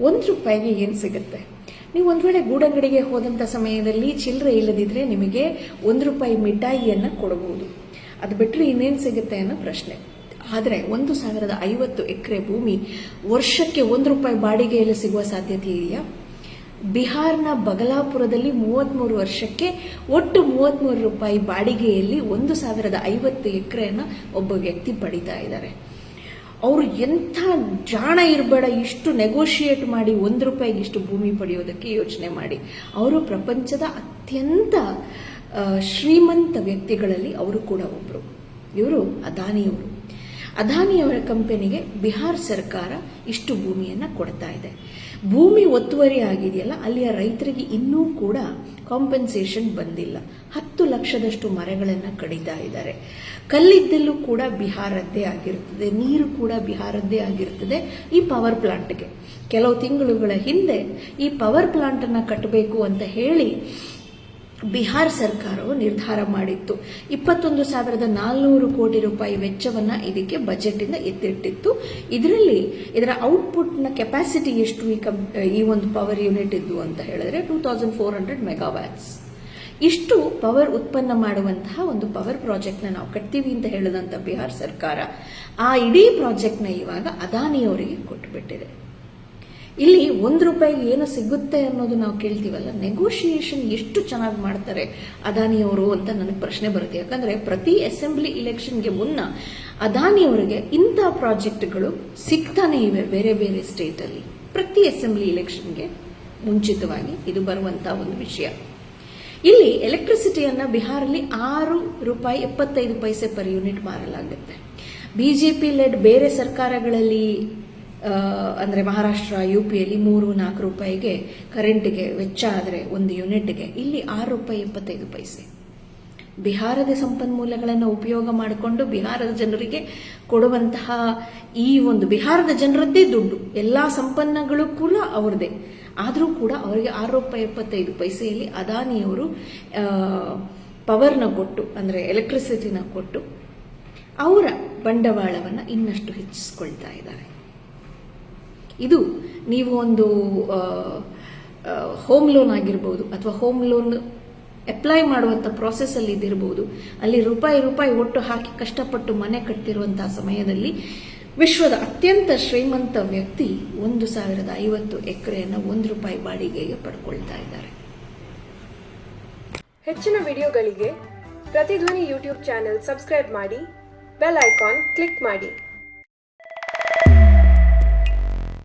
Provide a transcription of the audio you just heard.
₹1 ಏನು ಸಿಗುತ್ತೆ? ನೀವು ಒಂದು ವೇಳೆ ಗೂಡಂಗಡಿಗೆ ಹೋದಂಥ ಸಮಯದಲ್ಲಿ ಚಿಲ್ಲರೆ ಇಲ್ಲದಿದ್ದರೆ ನಿಮಗೆ ₹1 ಮಿಠಾಯಿಯನ್ನು ಕೊಡಬಹುದು. ಅದು ಬಿಟ್ಟರೆ ಇನ್ನೇನು ಸಿಗುತ್ತೆ ಅನ್ನೋ ಪ್ರಶ್ನೆ. ಆದರೆ 1050 ಎಕರೆ ಭೂಮಿ ವರ್ಷಕ್ಕೆ ₹1 ಬಾಡಿಗೆಯಲ್ಲಿ ಸಿಗುವ ಸಾಧ್ಯತೆ ಇದೆಯಾ? ಬಿಹಾರ್ನ ಬಗಲಾಪುರದಲ್ಲಿ 33 ವರ್ಷಕ್ಕೆ ಒಟ್ಟು ₹33 ಬಾಡಿಗೆಯಲ್ಲಿ 1050 ಎಕರೆಯನ್ನು ಒಬ್ಬ ವ್ಯಕ್ತಿ ಪಡಿತಾ ಇದ್ದಾರೆ. ಅವರು ಎಂಥ ಜಾಣ ಇರಬೇಡ, ಇಷ್ಟು ನೆಗೋಷಿಯೇಟ್ ಮಾಡಿ ₹1 ಇಷ್ಟು ಭೂಮಿ ಪಡೆಯೋದಕ್ಕೆ ಯೋಚನೆ ಮಾಡಿ. ಅವರು ಪ್ರಪಂಚದ ಅತ್ಯಂತ ಶ್ರೀಮಂತ ವ್ಯಕ್ತಿಗಳಲ್ಲಿ ಅವರು ಕೂಡ ಒಬ್ಬರು. ಇವರು ಅದಾನಿಯವರು. ಅದಾನಿಯವರ ಕಂಪನಿಗೆ ಬಿಹಾರ್ ಸರ್ಕಾರ ಇಷ್ಟು ಭೂಮಿಯನ್ನು ಕೊಡ್ತಾ ಇದೆ. ಭೂಮಿ ಒತ್ತುವರಿ ಆಗಿದೆಯಲ್ಲ, ಅಲ್ಲಿಯ ರೈತರಿಗೆ ಇನ್ನೂ ಕೂಡ ಕಾಂಪನ್ಸೇಷನ್ ಬಂದಿಲ್ಲ. 10 ಲಕ್ಷದಷ್ಟು ಮರಗಳನ್ನು ಕಡಿತಾ ಇದ್ದಾರೆ. ಕಲ್ಲಿದ್ದಲು ಕೂಡ ಬಿಹಾರದ್ದೇ ಆಗಿರುತ್ತದೆ, ನೀರು ಕೂಡ ಬಿಹಾರದ್ದೇ ಆಗಿರುತ್ತದೆ. ಈ ಪವರ್ ಪ್ಲಾಂಟ್ಗೆ ಕೆಲವು ತಿಂಗಳುಗಳ ಹಿಂದೆ ಈ ಪವರ್ ಪ್ಲಾಂಟ್ ಅನ್ನು ಕಟ್ಟಬೇಕು ಅಂತ ಹೇಳಿ ಬಿಹಾರ್ ಸರ್ಕಾರವು ನಿರ್ಧಾರ ಮಾಡಿತ್ತು. 21,400 ಕೋಟಿ ರೂಪಾಯಿ ವೆಚ್ಚವನ್ನು ಇದಕ್ಕೆ ಬಜೆಟ್ ಇಂದ ಎತ್ತಿಟ್ಟಿತ್ತು. ಇದರ ಔಟ್ಪುಟ್ನ ಕೆಪಾಸಿಟಿ ಎಷ್ಟು ಈ ಒಂದು ಪವರ್ ಯೂನಿಟ್ ಇದ್ದು ಅಂತ ಹೇಳಿದ್ರೆ 2400 ಮೆಗಾವ್ಯಾಟ್ಸ್. ಇಷ್ಟು ಪವರ್ ಉತ್ಪನ್ನ ಮಾಡುವಂತಹ ಒಂದು ಪವರ್ ಪ್ರಾಜೆಕ್ಟ್ನ ನಾವು ಕಟ್ತೀವಿ ಅಂತ ಹೇಳಿದಂಥ ಬಿಹಾರ್ ಸರ್ಕಾರ ಆ ಇಡೀ ಪ್ರಾಜೆಕ್ಟ್ನ ಇವಾಗ ಅದಾನಿಯವರಿಗೆ ಕೊಟ್ಟುಬಿಟ್ಟಿದೆ. ಇಲ್ಲಿ ₹1 ಏನು ಸಿಗುತ್ತೆ ಅನ್ನೋದು ನಾವು ಕೇಳ್ತೀವಲ್ಲ, ನೆಗೋಷಿಯೇಷನ್ ಎಷ್ಟು ಚೆನ್ನಾಗಿ ಮಾಡ್ತಾರೆ ಅದಾನಿಯವರು ಅಂತ ನನಗೆ ಪ್ರಶ್ನೆ ಬರುತ್ತೆ. ಯಾಕಂದ್ರೆ ಪ್ರತಿ ಅಸೆಂಬ್ಲಿ ಇಲೆಕ್ಷನ್ಗೆ ಮುನ್ನ ಅದಾನಿಯವರಿಗೆ ಇಂಥ ಪ್ರಾಜೆಕ್ಟ್ಗಳು ಸಿಗ್ತಾನೆ ಇವೆ ಬೇರೆ ಬೇರೆ ಸ್ಟೇಟಲ್ಲಿ. ಪ್ರತಿ ಅಸೆಂಬ್ಲಿ ಇಲೆಕ್ಷನ್ಗೆ ಮುಂಚಿತವಾಗಿ ಇದು ಬರುವಂತಹ ಒಂದು ವಿಷಯ. ಇಲ್ಲಿ ಎಲೆಕ್ಟ್ರಿಸಿಟಿಯನ್ನ ಬಿಹಾರಲ್ಲಿ ₹6.75 ಪರ್ ಯೂನಿಟ್ ಮಾರಲಾಗುತ್ತೆ. ಬಿಜೆಪಿ ಲೆಡ್ ಬೇರೆ ಸರ್ಕಾರಗಳಲ್ಲಿ ಅಂದರೆ ಮಹಾರಾಷ್ಟ್ರ, ಯುಪಿಯಲ್ಲಿ ₹3-4 ಕರೆಂಟ್ಗೆ ವೆಚ್ಚ ಆದರೆ ಒಂದು ಯೂನಿಟ್ಗೆ, ಇಲ್ಲಿ ₹6.75. ಬಿಹಾರದ ಸಂಪನ್ಮೂಲಗಳನ್ನು ಉಪಯೋಗ ಮಾಡಿಕೊಂಡು ಬಿಹಾರದ ಜನರಿಗೆ ಕೊಡುವಂತಹ ಈ ಒಂದು ಬಿಹಾರದ ಜನರದ್ದೇ ದುಡ್ಡು, ಎಲ್ಲ ಸಂಪನ್ನಗಳು ಕೂಡ ಅವ್ರದ್ದೇ. ಆದರೂ ಕೂಡ ಅವರಿಗೆ ₹6.75 ಅದಾನಿಯವರು ಪವರ್ನ ಕೊಟ್ಟು, ಅಂದರೆ ಎಲೆಕ್ಟ್ರಿಸಿಟಿನ ಕೊಟ್ಟು ಅವರ ಬಂಡವಾಳವನ್ನು ಇನ್ನಷ್ಟು ಹೆಚ್ಚಿಸ್ಕೊಳ್ತಾ ಇದ್ದಾರೆ. ಇದು ನೀವು ಒಂದು ಹೋಮ್ ಲೋನ್ ಆಗಿರ್ಬೋದು ಅಥವಾ ಹೋಮ್ ಲೋನ್ ಅಪ್ಲೈ ಮಾಡುವಂಥ ಪ್ರಾಸೆಸ್ಸಲ್ಲಿ ಇದಿರ್ಬೋದು, ಅಲ್ಲಿ ರೂಪಾಯಿ ಒಟ್ಟು ಹಾಕಿ ಕಷ್ಟಪಟ್ಟು ಮನೆ ಕಟ್ತಿರುವಂತಹ ಸಮಯದಲ್ಲಿ ವಿಶ್ವದ ಅತ್ಯಂತ ಶ್ರೀಮಂತ ವ್ಯಕ್ತಿ 1050 ಎಕರೆಯನ್ನು ₹1 ಬಾಡಿಗೆಗೆ ಪಡ್ಕೊಳ್ತಾ ಇದ್ದಾರೆ. ಹೆಚ್ಚಿನ ವಿಡಿಯೋಗಳಿಗೆ ಪ್ರತಿಧ್ವನಿ ಯೂಟ್ಯೂಬ್ ಚಾನೆಲ್ ಸಬ್ಸ್ಕ್ರೈಬ್ ಮಾಡಿ, ಬೆಲ್ ಐಕಾನ್ ಕ್ಲಿಕ್ ಮಾಡಿ.